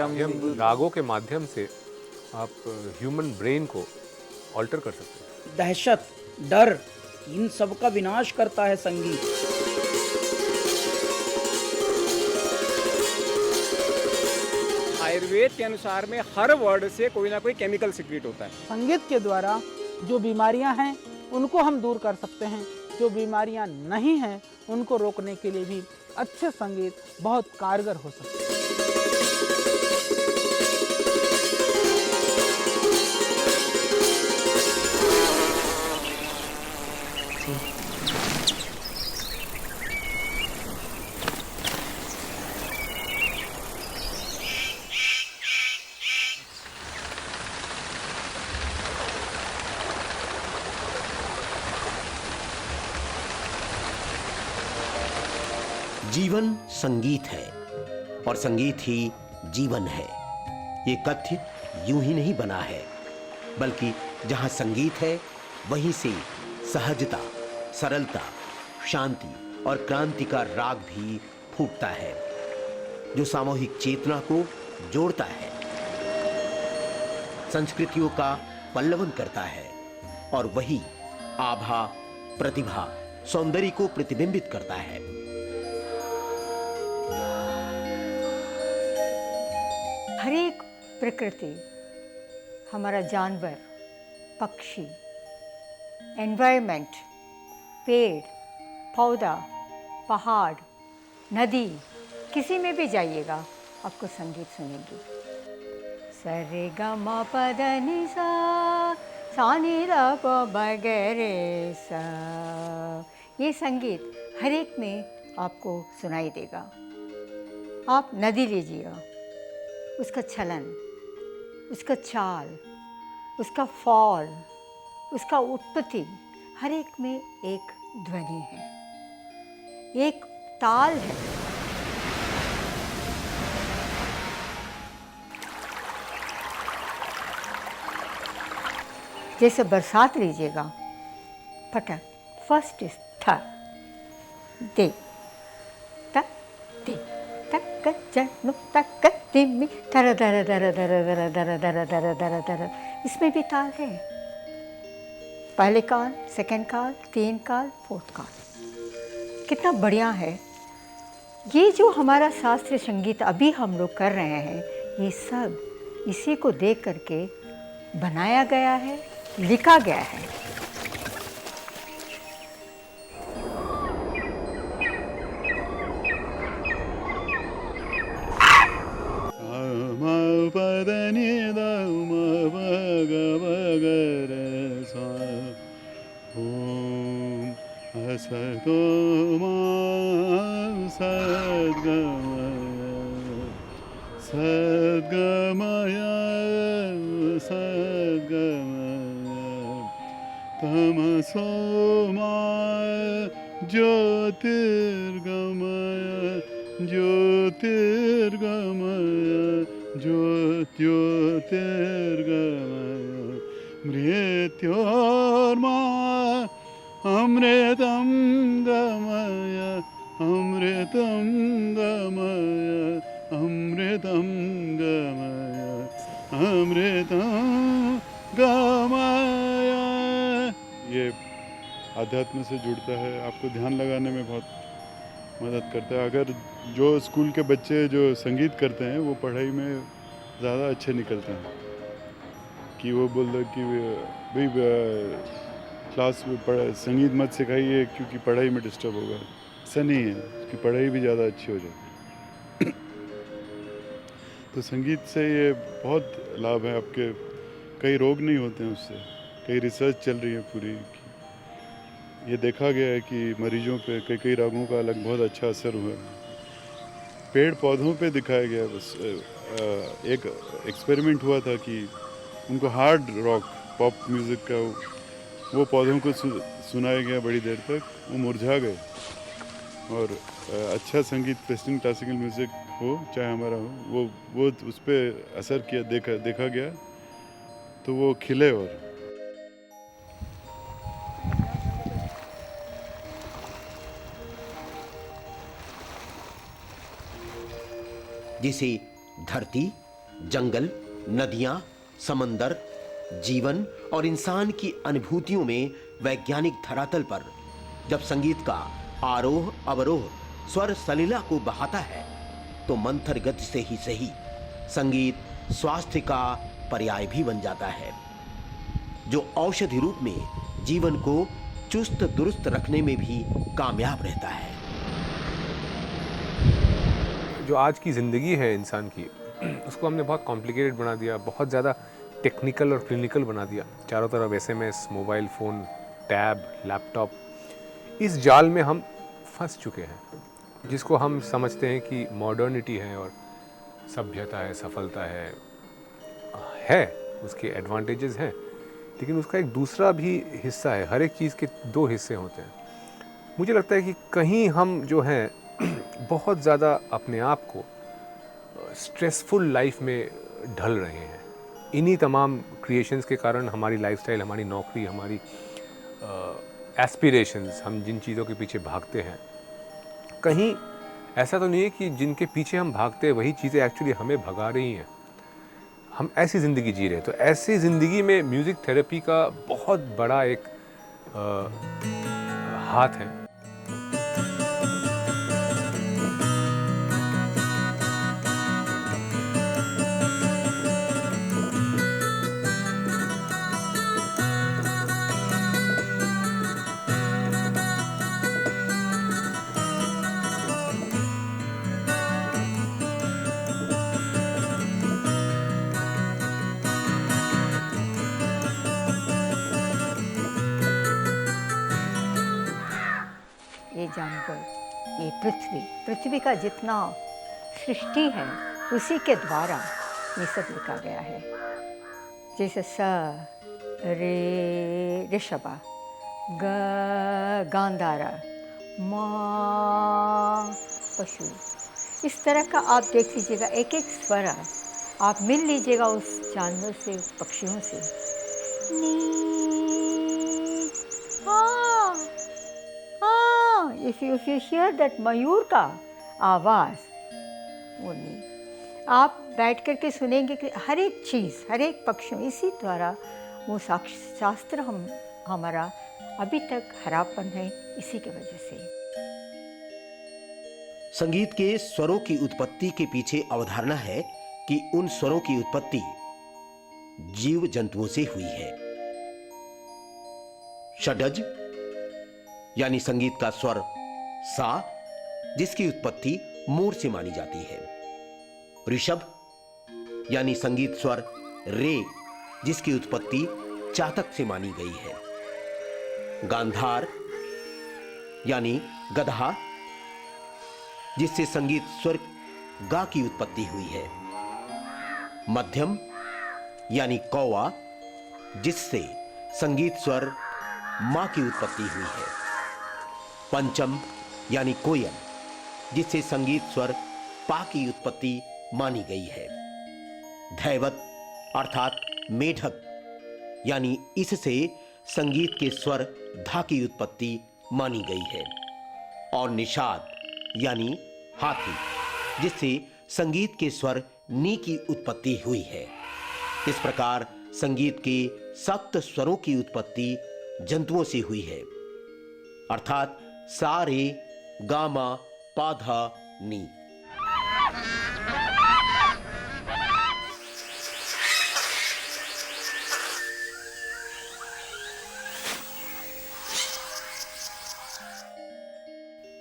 माध्यम रागों के माध्यम से आप ह्यूमन ब्रेन को ऑल्टर कर सकते हैं। दहशत, डर, इन सब का विनाश करता है संगीत। आयुर्वेद के अनुसार में हर वर्ड से कोई ना कोई केमिकल सीक्रेट होता है। संगीत के द्वारा जो बीमारियां हैं उनको हम दूर कर सकते हैं, जो बीमारियां नहीं हैं उनको रोकने के लिए भी अच्छे संगीत बहुत कारगर हो सकते हैं। जीवन संगीत है और संगीत ही जीवन है। ये कथ्य यूं ही नहीं बना है, बल्कि जहां संगीत है वहीं से सहजता, सरलता, शांति और क्रांति का राग भी फूटता है, जो सामूहिक चेतना को जोड़ता है, संस्कृतियों का पल्लवन करता है और वही आभा, प्रतिभा, सौंदर्य को प्रतिबिंबित करता है। हर एक प्रकृति, हमारा जानवर, पक्षी, एनवायरनमेंट, पेड़, पौधा, पहाड़, नदी, किसी में भी जाइएगा आपको संगीत सुनेंगे। स रे ग म प ध नि सा, सा नि र प ब ग रे सा। ये संगीत हर एक में आपको सुनाई देगा। आप नदी लीजिए, उसका चलन, उसका चाल, उसका फॉल, उसका उत्पत्ति, हर एक में एक ध्वनि है, एक ताल है। जैसे बरसात लीजिएगा, पटक, फर्स्ट इज थ, दे, त, दे, तक, जनु, तक, तिम्मी, धर धर धर धर धर धर धर धर धर धर। इसमें भी ताल है। पहले काल, सेकंड काल, तीन काल, फोर्थ काल। कितना बढ़िया है। ये जो हमारा शास्त्रीय संगीत अभी हम लोग कर रहे हैं, ये सब इसी को देख करके बनाया गया है, लिखा गया है। सद्गमय तमसो मा ज्योतिर्गमय ज्योतिर्गमय ज्योतिर्गमय मृत्योर्मा अमृतं गमय अमृतं गमय अमृतं गमय अमृतं गमय। ये आध्यात्म से जुड़ता है, आपको ध्यान लगाने में बहुत मदद करता है। अगर जो स्कूल के बच्चे जो संगीत करते हैं वो पढ़ाई में ज़्यादा अच्छे निकलते हैं, कि वो बोल दो कि भाई क्लास में संगीत मत सिखाइए क्योंकि पढ़ाई में डिस्टर्ब होगा। ऐसा नहीं है, कि पढ़ाई भी ज़्यादा अच्छी हो जाए। तो संगीत से ये बहुत लाभ है, आपके कई रोग नहीं होते हैं उससे। कई रिसर्च चल रही है पूरी, ये देखा गया है कि मरीजों पे कई रागों का अलग बहुत अच्छा असर हुआ है। पेड़ पौधों पे दिखाया गया। बस एक एक्सपेरिमेंट हुआ था कि उनको हार्ड रॉक पॉप म्यूज़िक का वो पौधों को सुनाया गया बड़ी देर तक, वो मुरझा गए। और अच्छा संगीत, वेस्टर्न क्लासिकल म्यूज़िक हो चाहे हमारा हो, वो उस पर असर किया, देखा गया, तो वो खिले। और जिसे धरती जंगल, नदियां, समंदर, जीवन और इंसान की अनुभूतियों में वैज्ञानिक धरातल पर जब संगीत का आरोह अवरोह स्वर सलिला को बहाता है तो मंथर गति से ही सही, संगीत स्वास्थ्य का पर्याय भी बन जाता है, जो औषधि रूप में जीवन को चुस्त दुरुस्त रखने में भी कामयाब रहता है। जो आज की ज़िंदगी है इंसान की, उसको हमने बहुत कॉम्प्लिकेटेड बना दिया, बहुत ज़्यादा टेक्निकल और क्लिनिकल बना दिया। चारों तरफ SMS, mobile phone, tab, laptop, इस जाल में हम फंस चुके हैं, जिसको हम समझते हैं कि मॉडर्निटी है और सभ्यता है, सफलता है, उसके एडवांटेजेस हैं, लेकिन उसका एक दूसरा भी हिस्सा है। हर एक चीज़ के दो हिस्से होते हैं। मुझे लगता है कि कहीं हम जो हैं बहुत ज़्यादा अपने आप को स्ट्रेसफुल लाइफ में ढल रहे हैं। इन्हीं तमाम क्रिएशंस के कारण हमारी लाइफस्टाइल, हमारी नौकरी, हमारी एस्पिरेशंस, हम जिन चीज़ों के पीछे भागते हैं, कहीं ऐसा तो नहीं है कि जिनके पीछे हम भागते हैं वही चीज़ें एक्चुअली हमें भगा रही हैं। हम ऐसी ज़िंदगी जी रहे हैं। तो ऐसी ज़िंदगी में म्यूज़िक थेरेपी का बहुत बड़ा एक हाथ है। ये जानवर, ये पृथ्वी का जितना सृष्टि है उसी के द्वारा ये सब लिखा गया है। जैसे स रे ऋषभा, ग गांधारा, मा पशु, इस तरह का आप देख लीजिएगा। एक एक स्वर आप मिल लीजिएगा उस जानवर से, उस पक्षियों से। नी इफ यू हियर दैट मयूर का आवाज़, वो नहीं, आप बैठ कर के सुनेंगे कि हर एक चीज़, हर एक पक्षियों, इसी द्वारा वो शास्त्र हमारा अभी तक हरापन है, इसी के वजह से। संगीत के स्वरों की उत्पत्ति के पीछे अवधारणा है कि उन स्वरों की उत्पत्ति जीव जंतुओं से हुई है। षडज यानी संगीत का स्वर सा, जिसकी उत्पत्ति मोर से मानी जाती है। ऋषभ यानी संगीत स्वर रे, जिसकी उत्पत्ति चातक से मानी गई है। गांधार यानी गधा, जिससे संगीत स्वर गा की उत्पत्ति हुई है। मध्यम यानी कौवा, जिससे संगीत स्वर मां की उत्पत्ति हुई है। पंचम यानी कोयल, जिससे संगीत स्वर पा की उत्पत्ति मानी गई है। धैवत अर्थात मेढक, यानी इससे संगीत के स्वर धा की उत्पत्ति मानी गई है। और निषाद यानी हाथी, जिससे संगीत के स्वर नी की उत्पत्ति हुई है। इस प्रकार संगीत के 7 स्वरों की उत्पत्ति जंतुओं से हुई है, अर्थात सा रे गा मा पा धा नी।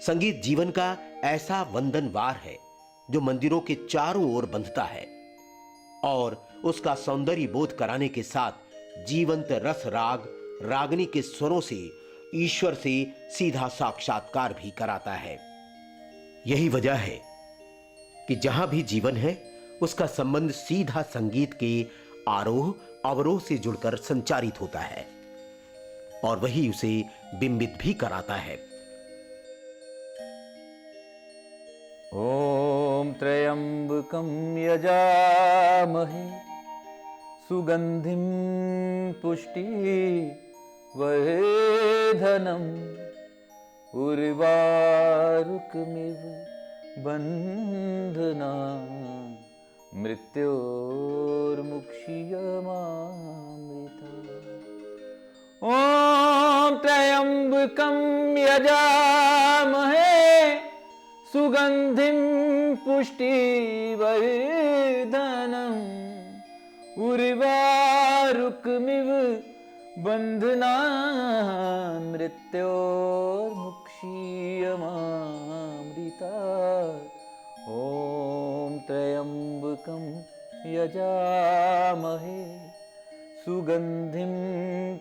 संगीत जीवन का ऐसा वंदनवार है जो मंदिरों के चारों ओर बंधता है और उसका सौंदर्य बोध कराने के साथ जीवंत रस राग रागनी के स्वरों से ईश्वर से सीधा साक्षात्कार भी कराता है। यही वजह है कि जहां भी जीवन है उसका संबंध सीधा संगीत के आरोह अवरोह से जुड़कर संचारित होता है और वही उसे बिंबित भी कराता है। ओम त्र्यंबकं यजामहे सुगंधिं पुष्टिवर्धनम् उर्वारुकमिव बन्धनान् मृत्योर्मुक्षीयमामृता। ॐ त्र्यम्बकं यजामहे सुगन्धिं पुष्टिवर्धनम् उर्वारुकमिव बन्धनान् मृत्योर्मुक्षीयमामृता। ॐ त्र्यम्बकं यजामहे सुगन्धिं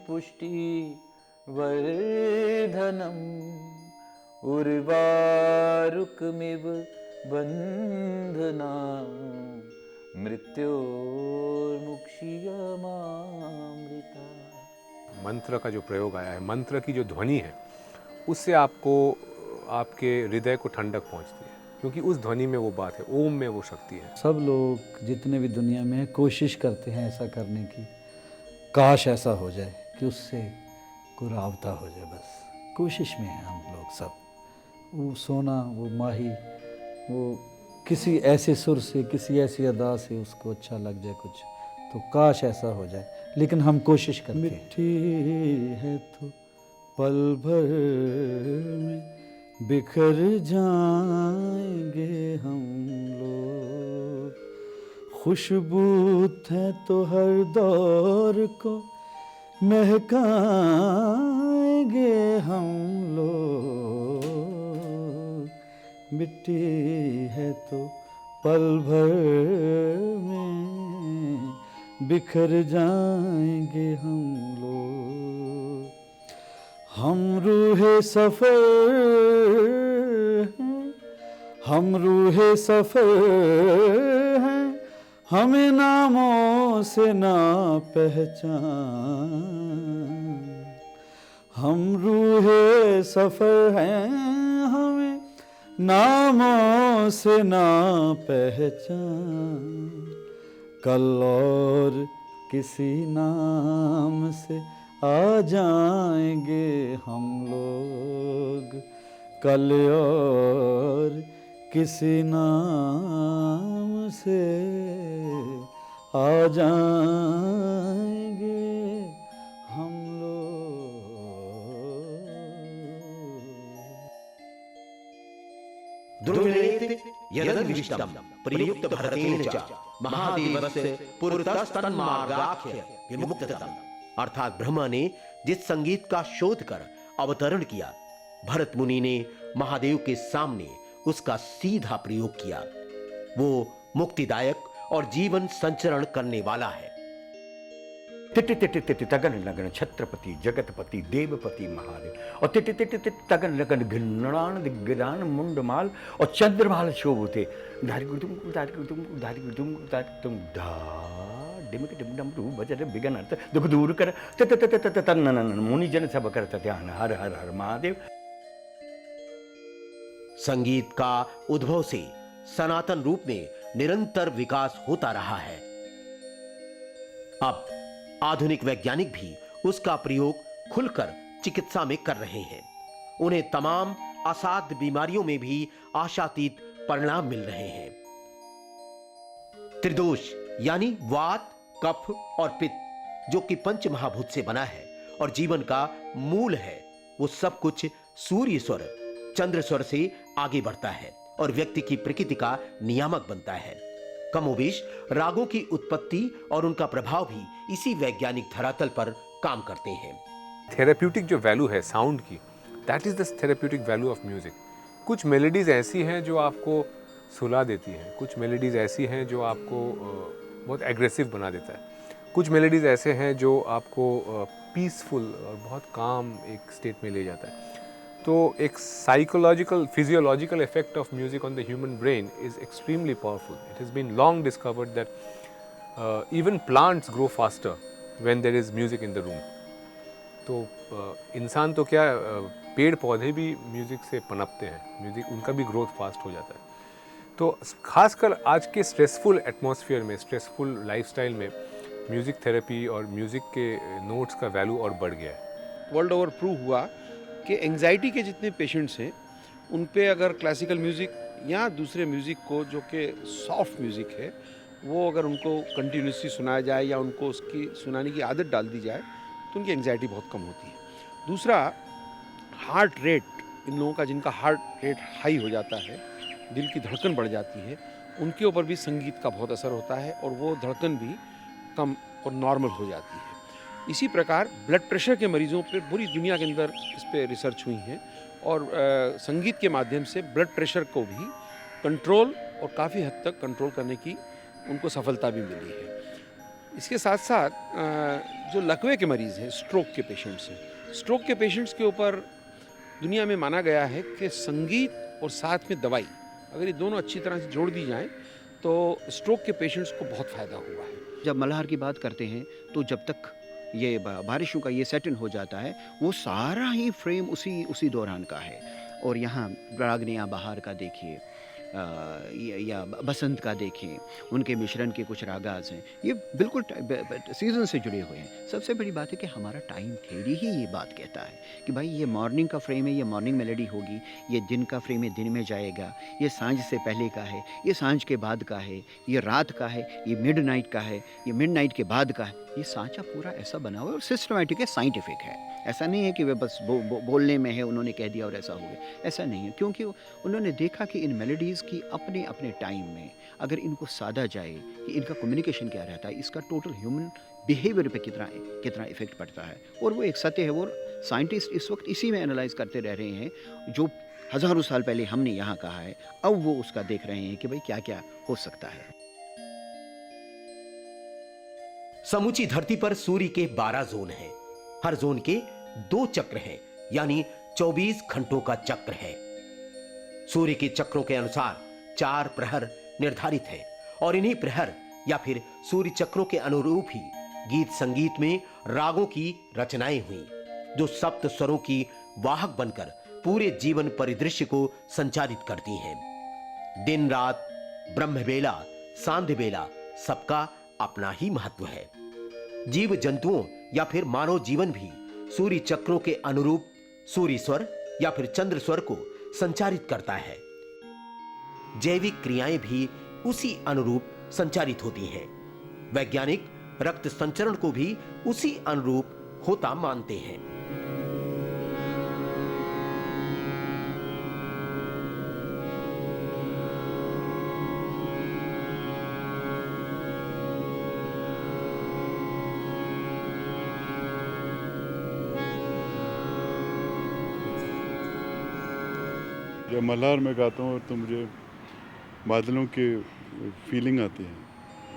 पुष्टिवर्धनम् उर्वारुकमिव बन्धनान् मृत्योर्मुक्षीयमामृता। मंत्र का जो प्रयोग आया है, मंत्र की जो ध्वनि है, उससे आपको आपके हृदय को ठंडक पहुंचती है, क्योंकि उस ध्वनि में वो बात है, ओम में वो शक्ति है। सब लोग जितने भी दुनिया में हैं कोशिश करते हैं ऐसा करने की, काश ऐसा हो जाए कि उससे कोई राबता हो जाए। बस कोशिश में हैं हम लोग सब। वो सोना, वो माही, वो किसी ऐसे सुर से, किसी ऐसी अदा से उसको अच्छा लग जाए कुछ, तो काश ऐसा हो जाए, लेकिन हम कोशिश करते हैं। मिट्टी है तो पल भर में बिखर जाएंगे हम लोग, खुशबू है तो हर दौर को महकाएंगे हम लोग। मिट्टी है तो पल भर में बिखर जाएंगे हम लोग। हम रूहे सफ़र हैं, हम रूहे सफ़र हैं, हमें नामों से ना पहचान। हम रूहे सफ़र हैं, हमें नामों से ना पहचान। कल और किसी नाम से आ जाएंगे हम लोग, कल और किसी नाम से आ जाएंगे हम लोग। द्रुमयेत् यदन्विष्टं प्रयुक्त भरतेन च महादेवस्य पुरतस्तन्मार्गाख्य विमुक्ततम्। अर्थात ब्रह्मा ने जिस संगीत का शोध कर अवतरण किया, भरत मुनि ने महादेव के सामने उसका सीधा प्रयोग किया। वो मुक्तिदायक और जीवन संचरण करने वाला है। तिटि तिटि तिटि तगन लगन छत्रपति जगतपति देवपति महादेव, और तिटि तिटि तिटि तगन लगन घृणान दिग्गजान मुंडमाल और चंद्रमाल शोभते धारी गुदुम धारी गुदुम धारी गुदुम धारी तुम धा डिमक डिमडम रू बजर बिगन अर्थ दुख दूर कर तत तत तत तन्नन मुनि जन सब करत ध्यान हर हर हर महादेव। संगीत का उद्भव से सनातन रूप में निरंतर विकास होता रहा है। अब आधुनिक वैज्ञानिक भी उसका प्रयोग खुलकर चिकित्सा में कर रहे हैं। उन्हें तमाम असाध्य बीमारियों में भी आशातीत परिणाम मिल रहे हैं। त्रिदोष यानी वात, कफ और पित्त, जो कि पंच महाभूत से बना है और जीवन का मूल है, वो सब कुछ सूर्य स्वर, चंद्र स्वर से आगे बढ़ता है और व्यक्ति की प्रकृति का नियामक बनता है। कमोबेश रागों की उत्पत्ति और उनका प्रभाव भी इसी वैज्ञानिक धरातल पर काम करते हैं। थेरेप्यूटिक जो वैल्यू है साउंड की, that is the therapeutic value of music. कुछ मेलोडीज़ ऐसी हैं जो आपको सुला देती हैं, कुछ मेलोडीज़ ऐसी हैं जो आपको बहुत एग्रेसिव बना देता है, कुछ मेलोडीज़ ऐसे हैं जो आपको पीसफुल और बहुत काम एक स्टेट में ले जाता है। तो एक psychological physiological effect of music on the human brain is extremely powerful. It has been long discovered that even plants grow faster when there is music in the room. तो इंसान तो क्या, पेड़ पौधे भी म्यूज़िक से पनपते हैं, म्यूज़िक उनका भी ग्रोथ फास्ट हो जाता है। तो खासकर आज के स्ट्रेसफुल एटमॉस्फेयर में, स्ट्रेसफुल लाइफस्टाइल में म्यूज़िक थेरेपी और म्यूज़िक के नोट्स का वैल्यू और बढ़ गया है। वर्ल्ड ओवर प्रूव हुआ कि एंग्जाइटी के जितने पेशेंट्स हैं उन पे अगर क्लासिकल म्यूज़िक या दूसरे म्यूज़िक को, जो कि सॉफ्ट म्यूज़िक है, वो अगर उनको कंटिन्यूसली सुनाया जाए या उनको उसकी सुनाने की आदत डाल दी जाए तो उनकी एंग्जाइटी बहुत कम होती है। दूसरा, हार्ट रेट, इन लोगों का जिनका हार्ट रेट हाई हो जाता है, दिल की धड़कन बढ़ जाती है, उनके ऊपर भी संगीत का बहुत असर होता है और वो धड़कन भी कम और नॉर्मल हो जाती है। इसी प्रकार ब्लड प्रेशर के मरीजों पर पूरी दुनिया के अंदर इस पर रिसर्च हुई है और संगीत के माध्यम से ब्लड प्रेशर को भी कंट्रोल और काफ़ी हद तक कंट्रोल करने की उनको सफलता भी मिली है। इसके साथ साथ जो लकवे के मरीज़ हैं, स्ट्रोक के पेशेंट्स हैं, स्ट्रोक के पेशेंट्स के ऊपर दुनिया में माना गया है कि संगीत और साथ में दवाई अगर ये दोनों अच्छी तरह से जोड़ दी जाएं तो स्ट्रोक के पेशेंट्स को बहुत फ़ायदा हुआ है। जब मल्हार की बात करते हैं तो जब तक ये बारिशों का ये सेटन हो जाता है वो सारा ही फ्रेम उसी दौरान का है। और यहाँ रागनिया बहार का देखिए या बसंत का देखें, उनके मिश्रण के कुछ रागाज हैं, ये बिल्कुल सीज़न से जुड़े हुए हैं। सबसे बड़ी बात है कि हमारा टाइम थ्योरी ही ये बात कहता है कि भाई ये मॉर्निंग का फ्रेम है, ये मॉर्निंग मेलोडी होगी, ये दिन का फ्रेम है, दिन में जाएगा, ये सांझ से पहले का है, ये सांझ के बाद का है, ये रात का है, ये मिडनाइट का है, ये मिडनाइट के बाद का है। ये सांचा पूरा ऐसा बना हुआ है और सिस्टमेटिक है, साइंटिफिक है। ऐसा नहीं है कि वे बस बोलने में है, उन्होंने कह दिया और ऐसा हो गया, ऐसा नहीं है। क्योंकि उन्होंने देखा कि इन मेलोडीज़ की अपने अपने टाइम में अगर इनको साधा जाए कि इनका कम्युनिकेशन क्या रहता है, इसका टोटल ह्यूमन बिहेवियर पे कितना इफेक्ट पड़ता है। और वो एक सत्य है, वो साइंटिस्ट इस वक्त इसी में एनालाइज करते रह रहे हैं जो हज़ारों साल पहले हमने यहाँ कहा है। अब वो उसका देख रहे हैं कि भाई क्या क्या हो सकता है। समूची धरती पर सूर्य के 12 जोन हैं। हर जोन के 2 चक्र हैं, यानी 24 घंटों का चक्र है। सूर्य के चक्रों के अनुसार 4 प्रहर निर्धारित हैं और इन्हीं प्रहर या फिर सूर्य चक्रों के अनुरूप ही गीत संगीत में रागों की रचनाएं हुई, जो सप्त स्वरों की वाहक बनकर पूरे जीवन परिदृश्य को संचालित करती हैं। दिन रात, ब्रह्म बेला, सांध्य बेला, सबका अपना ही महत्व है। जीव जंतुओं या फिर मानव जीवन भी सूर्य चक्रों के अनुरूप सूर्य स्वर या फिर चंद्र स्वर को संचारित करता है। जैविक क्रियाएं भी उसी अनुरूप संचारित होती हैं। वैज्ञानिक रक्त संचरण को भी उसी अनुरूप होता मानते हैं। जब मल्हार में गाता हूँ तो मुझे बादलों की फीलिंग आती है,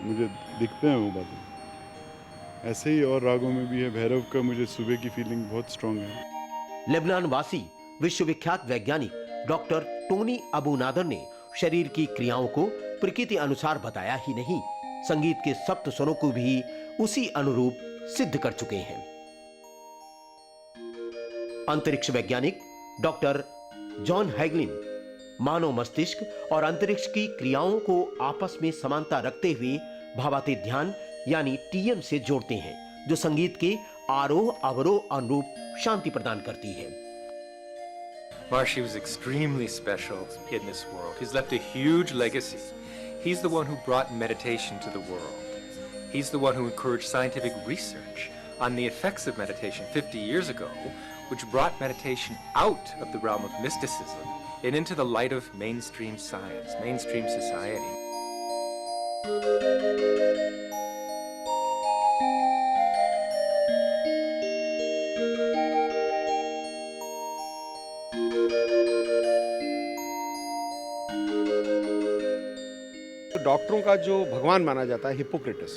मुझे दिखते हैं वो बादल। ऐसे ही और रागों में भी है। भैरव का मुझे सुबह की फीलिंग बहुत स्ट्रांग है। लेबनान वासी विश्वविख्यात वैज्ञानिक डॉक्टर टोनी अबू नादर ने शरीर की क्रियाओं को प्रकृति अनुसार बताया ही नहीं, संगीत के सप्त स्वरों को भी उसी अनुरूप सिद्ध कर चुके हैं। अंतरिक्ष वैज्ञानिक डॉक्टर जॉन हैगलिन मानव मस्तिष्क और अंतरिक्ष की क्रियाओं को आपस में समानता रखते हुए भावातीत ध्यान यानी टीएम से जोड़ते हैं, जो संगीत के आरोह अवरोह अनुरूप शांति प्रदान करती है। Maharishi was extremely special in this world. He's left a huge legacy. He's the one who brought meditation to the world. He's the one who encouraged scientific research on the effects of meditation 50 years ago, which brought meditation out of the realm of mysticism and into the light of mainstream science, mainstream society. डॉक्टरों का जो भगवान माना जाता है Hippocrates,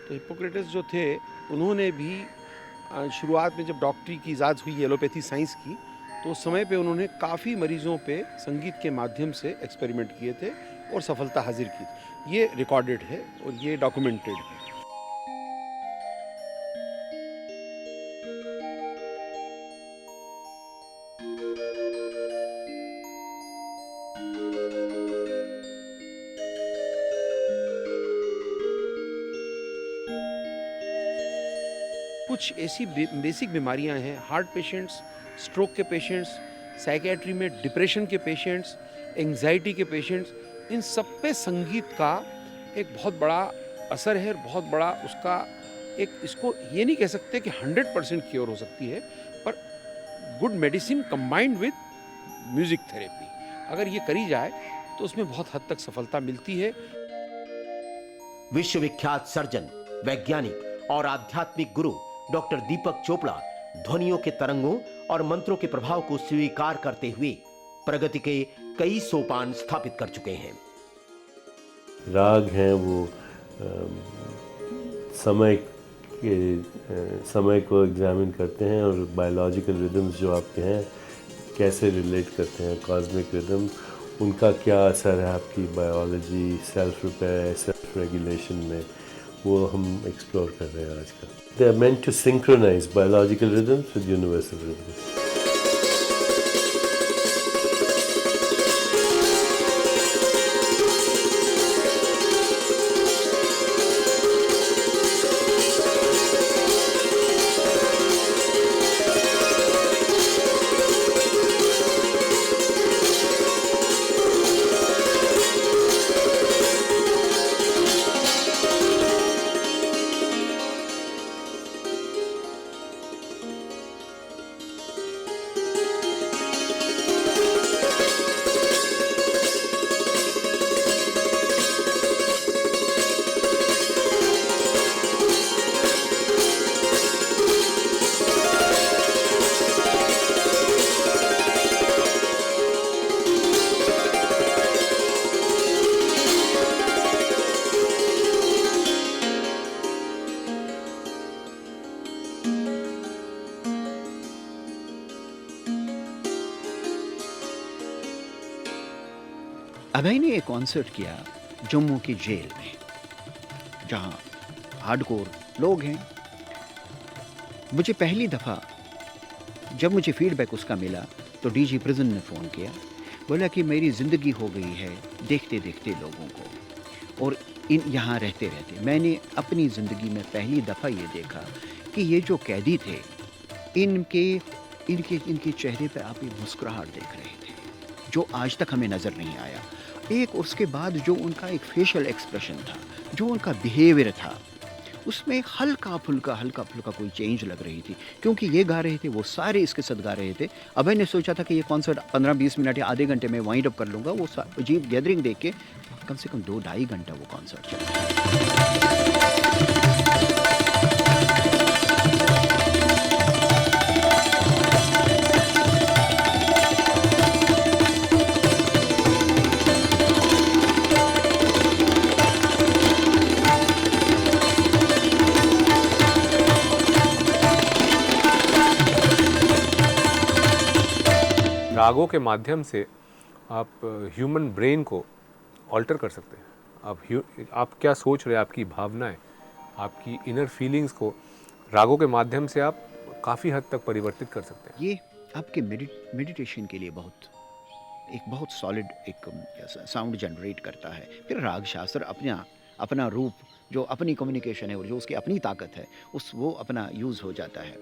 तो Hippocrates जो थे उन्होंने भी शुरुआत में जब डॉक्टरी की इजाज़त हुई एलोपैथी साइंस की, तो उस समय पे उन्होंने काफ़ी मरीज़ों पे संगीत के माध्यम से एक्सपेरिमेंट किए थे और सफलता हासिल की थी। ये रिकॉर्डेड है और ये डॉक्यूमेंटेड है। कुछ ऐसी बेसिक बीमारियां हैं, हार्ट पेशेंट्स, स्ट्रोक के पेशेंट्स, साइकियाट्री में डिप्रेशन के पेशेंट्स, एंग्जाइटी के पेशेंट्स, इन सब पे संगीत का एक बहुत बड़ा असर है और बहुत बड़ा उसका एक, इसको ये नहीं कह सकते कि 100% क्योर हो सकती है, पर good medicine combined with music therapy अगर ये करी जाए तो उसमें बहुत हद तक सफलता मिलती है। विश्वविख्यात सर्जन, वैज्ञानिक और आध्यात्मिक गुरु डॉक्टर दीपक चोपड़ा ध्वनियों के तरंगों और मंत्रों के प्रभाव को स्वीकार करते हुए प्रगति के कई सोपान स्थापित कर चुके हैं। राग हैं वो समय को एग्जामिन करते हैं और बायोलॉजिकल रिदम्स जो आपके हैं कैसे रिलेट करते हैं, कॉस्मिक रिदम, उनका क्या असर है आपकी biology, self repair, self regulation में, वो हम एक्सप्लोर कर रहे हैं आजकल। They are meant to synchronize biological rhythms with universal rhythms. Abhay ने एक कॉन्सर्ट किया जम्मू की जेल में, जहाँ हार्डकोर लोग हैं। मुझे पहली दफ़ा जब मुझे फीडबैक उसका मिला तो डीजी प्रिजन ने फ़ोन किया, बोला कि मेरी ज़िंदगी हो गई है देखते देखते लोगों को, और इन यहाँ रहते रहते मैंने अपनी ज़िंदगी में पहली दफ़ा ये देखा कि ये जो कैदी थे इनके चेहरे पे आप एक मुस्कुराहट देख रहे थे जो आज तक हमें नज़र नहीं आया। एक उसके बाद जो उनका एक फेशियल एक्सप्रेशन था, जो उनका बिहेवियर था, उसमें हल्का फुल्का कोई चेंज लग रही थी, क्योंकि ये गा रहे थे, वो सारे इसके साथ गा रहे थे। अभय ने सोचा था कि ये कॉन्सर्ट 15-20 मिनट या आधे घंटे में वाइंड अप कर लूँगा। वो अजीब गैदरिंग देख के कम से कम 2-2.5 घंटा वो कॉन्सर्ट चला। रागों के माध्यम से आप ह्यूमन ब्रेन को ऑल्टर कर सकते हैं। आप क्या सोच रहे हैं, आपकी भावनाएं, आपकी इनर फीलिंग्स को रागों के माध्यम से आप काफ़ी हद तक परिवर्तित कर सकते हैं। ये आपके मेडिटेशन के लिए बहुत सॉलिड एक साउंड जनरेट करता है। फिर राग शास्त्र अपना रूप, जो अपनी कम्युनिकेशन है और जो उसकी अपनी ताकत है, वो अपना यूज़ हो जाता है।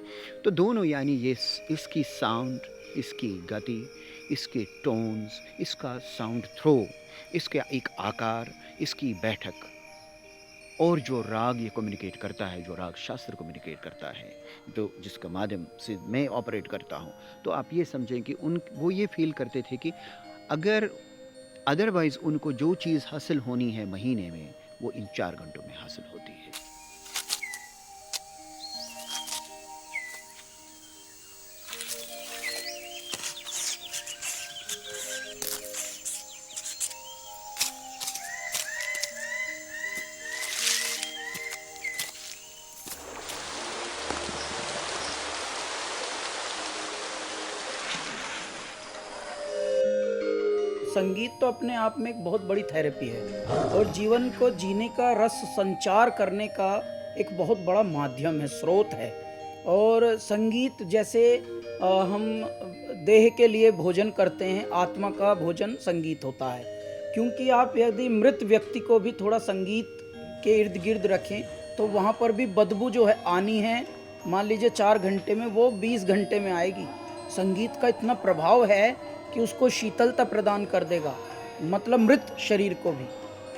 तो दोनों, यानी ये इसकी साउंड, इसकी गति, इसके टोन्स, इसका साउंड थ्रो, इसका एक आकार, इसकी बैठक, और जो राग ये कम्युनिकेट करता है, जो राग शास्त्र कम्युनिकेट करता है, तो जिसके माध्यम से मैं ऑपरेट करता हूँ, तो आप ये समझें कि वो ये फील करते थे कि अगर अदरवाइज़ उनको जो चीज़ हासिल होनी है महीने में, वो इन 4 घंटों में हासिल होती है। संगीत तो अपने आप में एक बहुत बड़ी थेरेपी है और जीवन को जीने का रस संचार करने का एक बहुत बड़ा माध्यम है, स्रोत है। और संगीत जैसे हम देह के लिए भोजन करते हैं, आत्मा का भोजन संगीत होता है। क्योंकि आप यदि मृत व्यक्ति को भी थोड़ा संगीत के इर्द गिर्द रखें तो वहाँ पर भी बदबू जो है आनी है, मान लीजिए 4 घंटे में, वो 20 घंटे में आएगी। संगीत का इतना प्रभाव है कि उसको शीतलता प्रदान कर देगा, मतलब मृत शरीर को भी।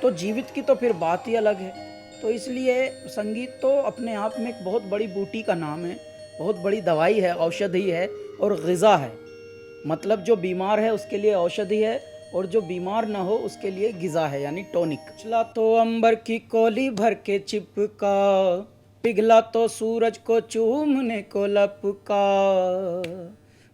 तो जीवित की तो फिर बात ही अलग है। तो इसलिए संगीत तो अपने आप में एक बहुत बड़ी बूटी का नाम है, बहुत बड़ी दवाई है, औषधि है और ग़िज़ा है। मतलब जो बीमार है उसके लिए औषधि है और जो बीमार ना हो उसके लिए ग़िज़ा है, यानी टॉनिक। चला तो अंबर की कोली भर के चिपका, पिघला तो सूरज को चूमने को लपका।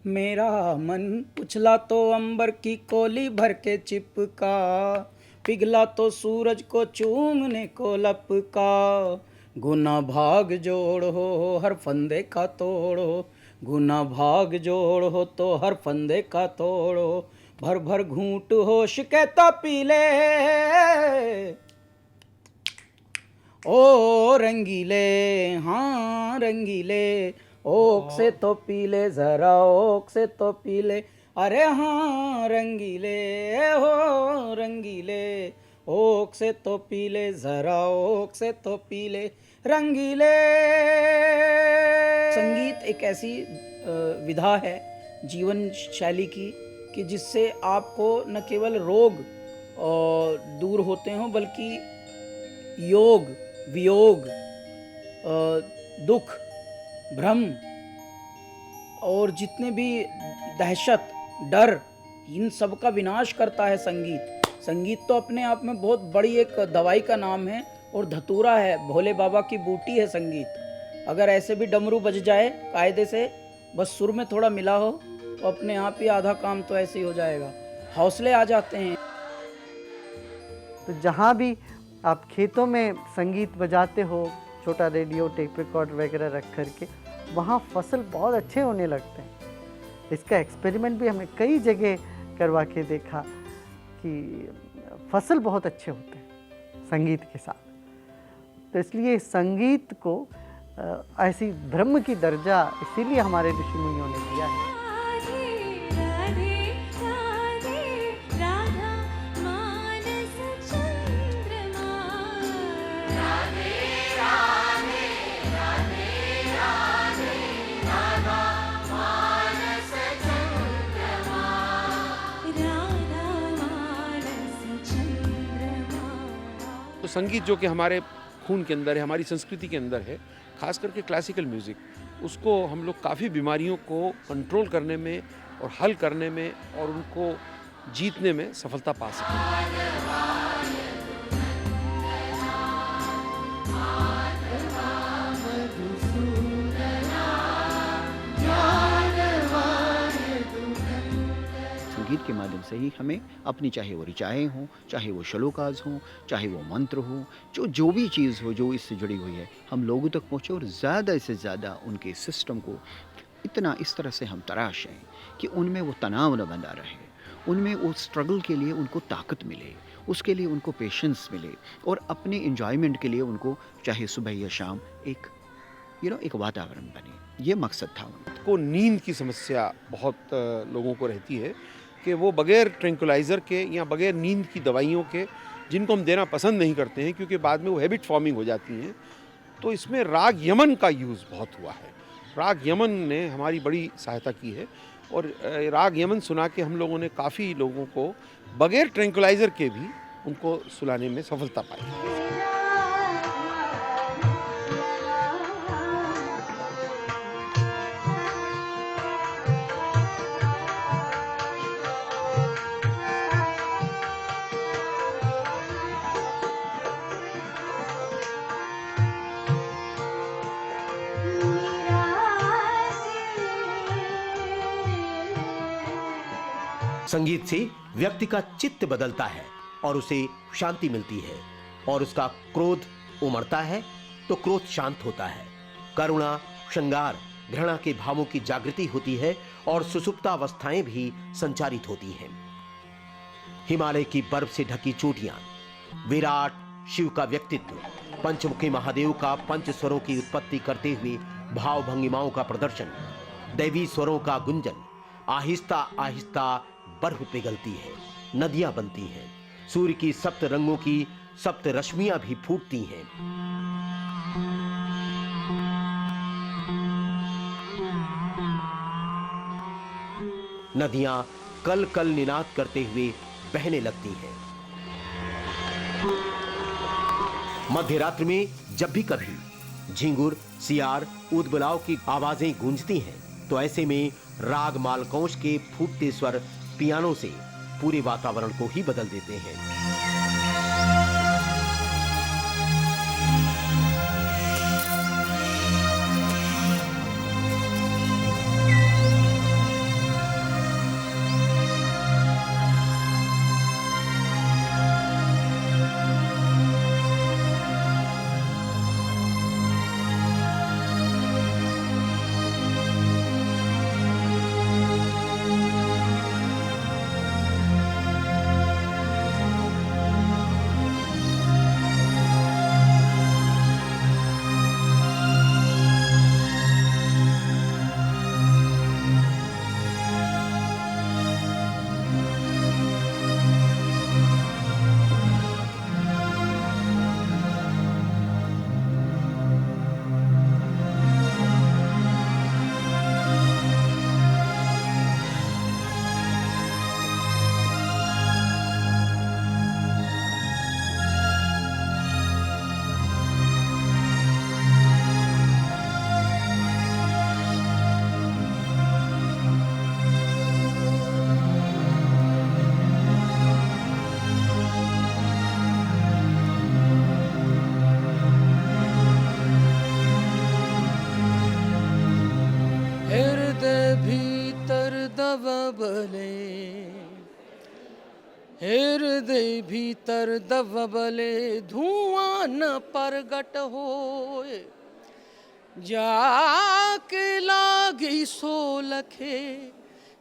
मेरा मन उछला तो अंबर की कोली भर के चिपका, पिघला तो सूरज को चूमने को लपका। गुना भाग जोड़ हो हर फंदे का तोड़ो, गुना भाग जोड़ हो तो हर फंदे का तोड़ो। भर भर घूंट होश कहता पी ले, ओ रंगीले, हाँ रंगीले। ओक से तो पी ले जरा, ओक से तो पी ले, अरे हाँ रंगीले, हो रंगीले। ओक से तो पी ले जरा, ओक से तो पी ले रंगीले। संगीत एक ऐसी विधा है जीवन शैली की कि जिससे आपको न केवल रोग दूर होते हों बल्कि योग, वियोग, दुख, भ्रम और जितने भी दहशत, डर, इन सब का विनाश करता है संगीत। संगीत तो अपने आप में बहुत बड़ी एक दवाई का नाम है और धतूरा है, भोले बाबा की बूटी है संगीत। अगर ऐसे भी डमरू बज जाए कायदे से, बस सुर में थोड़ा मिला हो तो अपने आप ही आधा काम तो ऐसे ही हो जाएगा, हौसले आ जाते हैं। तो जहाँ भी आप खेतों में संगीत बजाते हो, छोटा रेडियो, टेप रिकॉर्ड वगैरह रख करके, वहाँ फसल बहुत अच्छे होने लगते हैं। इसका एक्सपेरिमेंट भी हमने कई जगह करवा के देखा कि फसल बहुत अच्छे होते हैं संगीत के साथ। तो इसलिए संगीत को ऐसी ब्रह्म की दर्जा इसीलिए हमारे ऋषि मुनियों ने दिया है। तो संगीत जो कि हमारे खून के अंदर है, हमारी संस्कृति के अंदर है, खास करके क्लासिकल म्यूज़िक, उसको हम लोग काफ़ी बीमारियों को कंट्रोल करने में और हल करने में और उनको जीतने में सफलता पा सकें। संगीत के माध्यम से ही हमें अपनी, चाहे वो ऋचाएँ हों, चाहे वो श्लोकाज हों, चाहे वो मंत्र हो, जो भी चीज़ हो जो इससे जुड़ी हुई है, हम लोगों तक पहुँचे और ज़्यादा से ज़्यादा उनके सिस्टम को इतना इस तरह से हम तराशें कि उनमें वो तनाव न बना रहे, उनमें वो स्ट्रगल के लिए उनको ताकत मिले, उसके लिए उनको पेशेंस मिले और अपने एंजॉयमेंट के लिए उनको चाहे सुबह या शाम एक एक वातावरण बने। ये मकसद था उनका। को नींद की समस्या बहुत लोगों को रहती है कि वो बगैर ट्रैंक्विलाइज़र के या बगैर नींद की दवाइयों के, जिनको हम देना पसंद नहीं करते हैं क्योंकि बाद में वो हैबिट फॉर्मिंग हो जाती हैं, तो इसमें राग यमन का यूज़ बहुत हुआ है। राग यमन ने हमारी बड़ी सहायता की है और राग यमन सुना के हम लोगों ने काफ़ी लोगों को बगैर ट्रैंक्विलाइज़र के भी उनको सुलाने में सफलता पाई। संगीत से व्यक्ति का चित्त बदलता है और उसे शांति मिलती है और उसका क्रोध उमड़ता है तो क्रोध शांत होता है। करुणा, श्रृंगार, घृणा के भावों की जागृति होती है और सुसुप्तावस्थाएं भी संचारित होती हैं। हिमालय की बर्फ से ढकी चोटियां, विराट शिव का व्यक्तित्व, पंचमुखी महादेव का पंच स्वरों की उत्पत्ति करते हुए भाव भंगिमाओं का प्रदर्शन, दैवी स्वरों का गुंजन, आहिस्ता आहिस्ता बर्फ पिघलती है, नदियां बनती हैं, सूर्य की सप्त रंगों की सप्त रश्मियां भी फूटती हैं। नदियां कल कल निनाद करते हुए बहने लगती हैं। मध्य रात्रि में जब भी कभी झिंगुर, सियार, ऊदबुलाव की आवाजें गूंजती हैं, तो ऐसे में राग मालकौश के फूटते स्वर पियानो से पूरे वातावरण को ही बदल देते हैं। हृदय भीतर दबले धुआं न प्रगट होए, जाके लागी सो लखे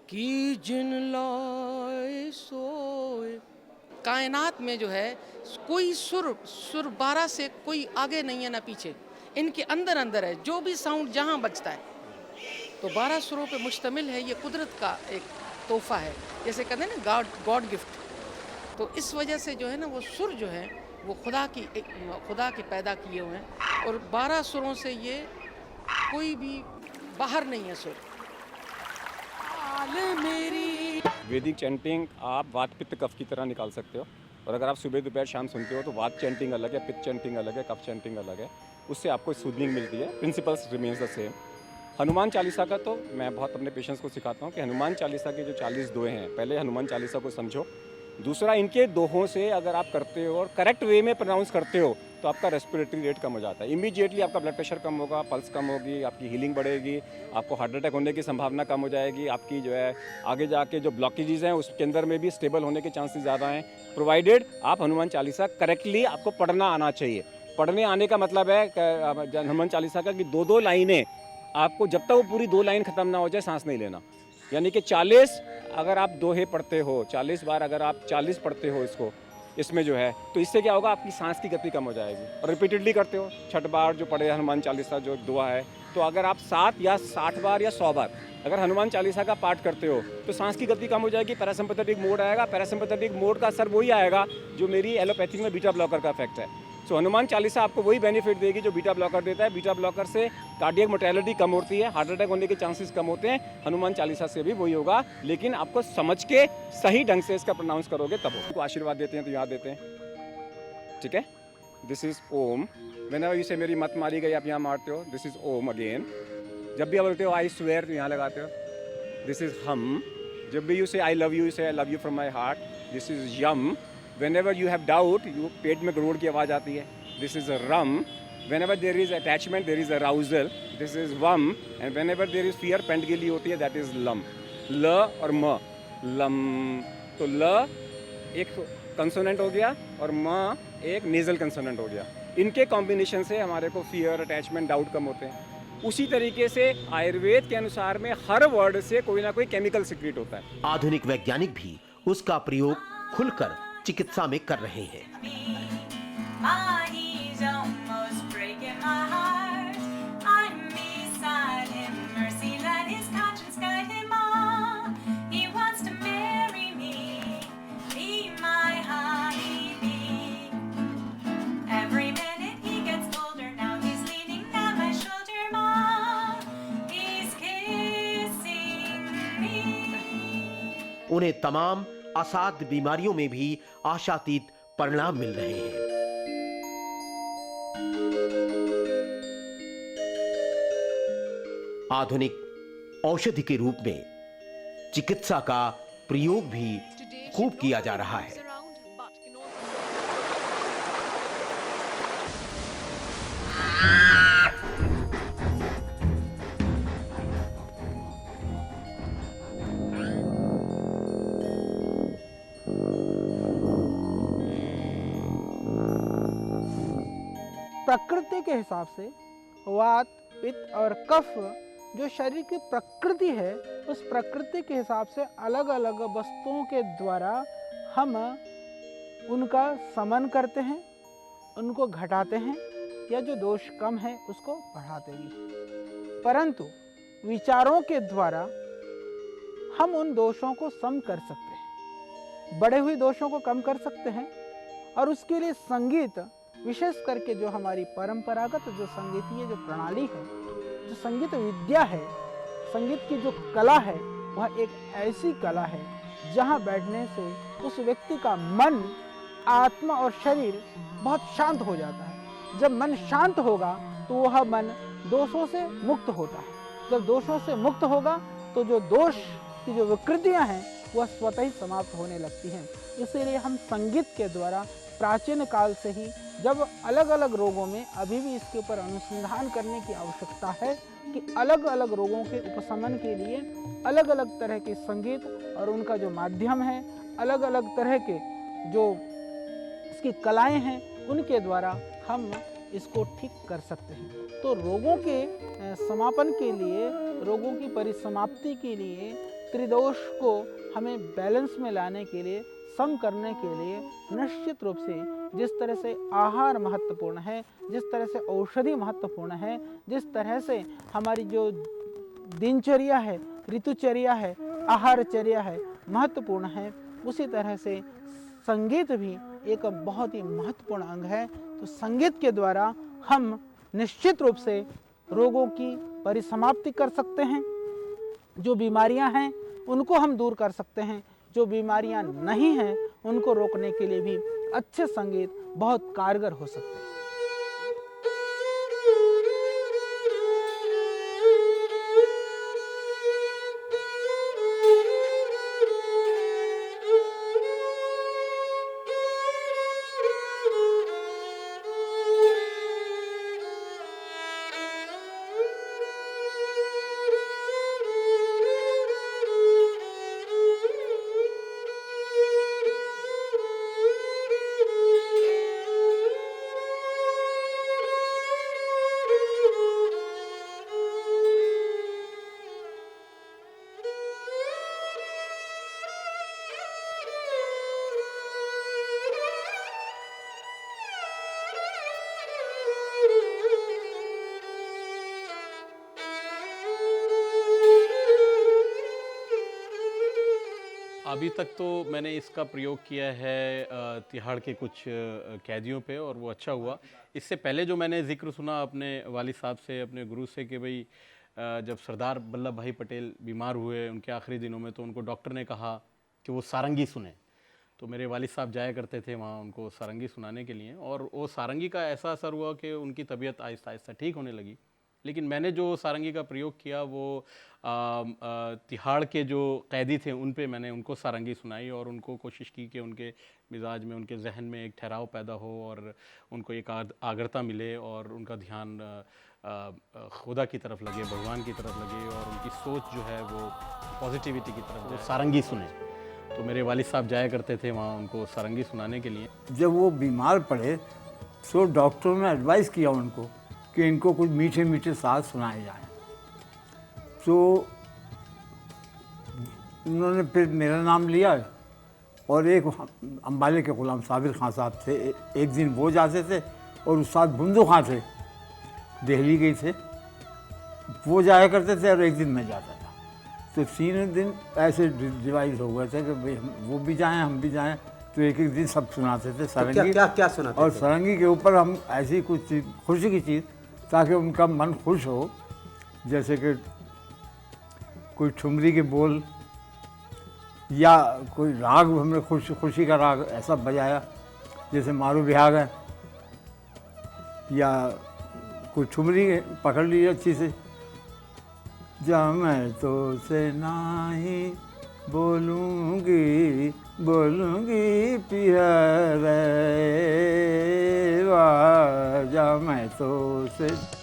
की जिन लाए सोए। कायनात में जो है कोई सुर 12 से कोई आगे नहीं है ना पीछे, इनके अंदर अंदर है। जो भी साउंड जहाँ बजता है तो 12 सुरों पे मुश्तमिल है। ये कुदरत का एक तोहफा है, जैसे कहते हैं ना गॉड गिफ्ट। तो इस वजह से जो है ना वो सुर जो है वो खुदा के पैदा किए हुए हैं, और 12 सुरों से ये कोई भी बाहर नहीं है सुर। मेरी वैदिक चैंटिंग आप वात पित्त कफ की तरह निकाल सकते हो, और अगर आप सुबह दोपहर शाम सुनते हो तो वात चैंटिंग अलग है, पित्त चैंटिंग अलग है, कफ चैंटिंग अलग है। उससे आपको सूदनिंग मिलती है, principles remains the same. Hanuman Chalisa का तो मैं बहुत अपने पेशेंट्स को सिखाता हूँ कि हनुमान चालीसा के जो 40 दोहे हैं, पहले हनुमान चालीसा को समझो। दूसरा, इनके दोहों से अगर आप करते हो और करेक्ट वे में प्रोनाउंस करते हो तो आपका रेस्पिरेटरी रेट कम हो जाता है। इमीडिएटली आपका ब्लड प्रेशर कम होगा, पल्स कम होगी, आपकी हीलिंग बढ़ेगी, आपको हार्ट अटैक होने की संभावना कम हो जाएगी, आपकी जो है आगे जाके जो ब्लॉकेजेस हैं उसके अंदर में भी स्टेबल होने के चांसेस ज़्यादा हैं, प्रोवाइडेड आप हनुमान चालीसा करेक्टली आपको पढ़ना आना चाहिए। पढ़ने आने का मतलब है हनुमान चालीसा का कि 2-2 लाइनें आपको, जब तक वो पूरी 2 लाइन ख़त्म ना हो जाए सांस नहीं लेना। यानी कि 40 अगर आप दोहे पढ़ते हो, 40 बार अगर आप 40 पढ़ते हो इसमें जो है, तो इससे क्या होगा, आपकी सांस की गति कम हो जाएगी। और रिपीटेडली करते हो, 6 बार जो पढ़े हनुमान चालीसा जो दुआ है, तो अगर आप 7 या 60 बार या 100 बार अगर हनुमान चालीसा का पाठ करते हो तो सांस की गति कम हो जाएगी, पैरासिम्पैथेटिक मोड आएगा। पैरासिम्पैथेटिक मोड का असर वही आएगा जो मेरी एलोपैथी में बीटा ब्लॉकर का इफेक्ट है। सो हनुमान चालीसा आपको वही बेनिफिट देगी जो बीटा ब्लॉकर देता है। बीटा ब्लॉकर से कार्डियक मोर्टेलिटी कम होती है, हार्ट अटैक होने के चांसेस कम होते हैं। हनुमान चालीसा से भी वही होगा, लेकिन आपको समझ के सही ढंग से इसका प्रोनाउंस करोगे तब हो। आशीर्वाद देते हैं तो याद देते हैं, ठीक है। This is Om. Whenever you say मेरी मत मारी गई, आप यहाँ मारते हो, दिस इज ओम अगेन। जब भी आप बोलते हो आई स्वेयर तो यहाँ लगाते हो, दिस इज हम। जब भी you say I love you say I love you from my heart, this is Yam. Whenever you have doubt, you पेट में गरुड़ की आवाज़ आती है, this is a rum. Whenever there is attachment, there is arousal, this is vum. And whenever there is fear, pant गिली होती है, that is लम। ल और म, लम। तो ल एक कंसोनेंट हो गया और म एक नेजल कंसोनेंट हो गया। इनके कॉम्बिनेशन से हमारे को फियर, अटैचमेंट, डाउट कम होते हैं। उसी तरीके से आयुर्वेद के अनुसार में हर वर्ड से कोई ना कोई केमिकल सीक्रेट होता है। आधुनिक वैज्ञानिक भी उसका प्रयोग खुलकर चिकित्सा में कर रहे हैं। उन्हें तमाम असाध्य बीमारियों में भी आशातीत परिणाम मिल रहे हैं। आधुनिक औषधि के रूप में चिकित्सा का प्रयोग भी खूब किया जा रहा है। प्रकृति के हिसाब से वात, पित्त और कफ जो शरीर की प्रकृति है, उस प्रकृति के हिसाब से अलग अलग वस्तुओं के द्वारा हम उनका समन करते हैं, उनको घटाते हैं, या जो दोष कम है उसको बढ़ाते भी हैं। परंतु विचारों के द्वारा हम उन दोषों को सम कर सकते हैं, बढ़े हुए दोषों को कम कर सकते हैं। और उसके लिए संगीत, विशेष करके जो हमारी परंपरागत जो संगीतीय जो प्रणाली है, जो संगीत विद्या है, संगीत की जो कला है, वह एक ऐसी कला है जहाँ बैठने से उस व्यक्ति का मन, आत्मा और शरीर बहुत शांत हो जाता है। जब मन शांत होगा तो वह मन दोषों से मुक्त होता है। जब दोषों से मुक्त होगा तो जो दोष की जो विकृतियाँ हैं वह स्वतः ही समाप्त होने लगती हैं। इसीलिए हम संगीत के द्वारा प्राचीन काल से ही, जब अलग अलग रोगों में अभी भी इसके ऊपर अनुसंधान करने की आवश्यकता है कि अलग अलग रोगों के उपशमन के लिए अलग अलग तरह के संगीत और उनका जो माध्यम है, अलग अलग तरह के जो इसकी कलाएं हैं, उनके द्वारा हम इसको ठीक कर सकते हैं। तो रोगों के समापन के लिए, रोगों की परिसमाप्ति के लिए, त्रिदोष को हमें बैलेंस में लाने के लिए, सम करने के लिए निश्चित रूप से जिस तरह से आहार महत्वपूर्ण है, जिस तरह से औषधि महत्वपूर्ण है, जिस तरह से हमारी जो दिनचर्या है, ऋतुचर्या है, आहारचर्या है, महत्वपूर्ण है, उसी तरह से संगीत भी एक बहुत ही महत्वपूर्ण अंग है। तो संगीत के द्वारा हम निश्चित रूप से रोगों की परिसमाप्ति कर सकते हैं। जो बीमारियां हैं उनको हम दूर कर सकते हैं। जो बीमारियां नहीं हैं उनको रोकने के लिए भी अच्छे संगीत बहुत कारगर हो सकते हैं। अभी तक तो मैंने इसका प्रयोग किया है तिहाड़ के कुछ कैदियों पे, और वो अच्छा हुआ। इससे पहले जो मैंने जिक्र सुना अपने वालिद साहब से, अपने गुरु से, कि भाई जब सरदार वल्लभ भाई पटेल बीमार हुए उनके आखिरी दिनों में, तो उनको डॉक्टर ने कहा कि वो सारंगी सुने। तो मेरे वालिद साहब जाया करते थे वहाँ उनको सारंगी सुनाने के लिए, और वो सारंगी का ऐसा असर हुआ कि उनकी तबीयत आहिस्ता आहिस्ता ठीक होने लगी। लेकिन मैंने जो सारंगी का प्रयोग किया वो तिहाड़ के जो कैदी थे उन पे मैंने उनको सारंगी सुनाई, और उनको कोशिश की कि उनके मिजाज में, उनके जहन में एक ठहराव पैदा हो, और उनको एक आगरता मिले, और उनका ध्यान खुदा की तरफ लगे, भगवान की तरफ लगे, और उनकी सोच जो है वो पॉजिटिविटी की तरफ, वो सारंगी सुने। तो मेरे वालिद साहब जाया करते थे वहाँ उनको सारंगी सुनाने के लिए। जब वो बीमार पड़े तो डॉक्टरों ने एडवाइस किया उनको कि इनको कुछ मीठे मीठे साज सुनाए जाएं। तो उन्होंने फिर मेरा नाम लिया, और एक अम्बाले के ग़ुलाम साबिर खान साहब थे, एक दिन वो जाते थे, और उस्ताद बुंदू खां थे, दिल्ली गए थे, वो जाया करते थे, और एक दिन मैं जाता था। तो 3 दिन ऐसे डिवाइड हो गए थे कि भाई वो भी जाएं, हम भी जाएं। तो एक एक दिन सब सुनाते थे सारंगी। क्या सुनाते और थे? सारंगी के ऊपर हम ऐसी कुछ चीज़, खुशी की चीज़, ताकि उनका मन खुश हो। जैसे कि कोई ठुमरी के बोल, या कोई राग हमने खुशी का राग ऐसा बजाया, जैसे मारू बिहाग है, या कोई ठुमरी पकड़ ली अच्छी से, जा मैं तो से नाही बोलूँगी बोलूँगी पिया रे, जा मैं तो से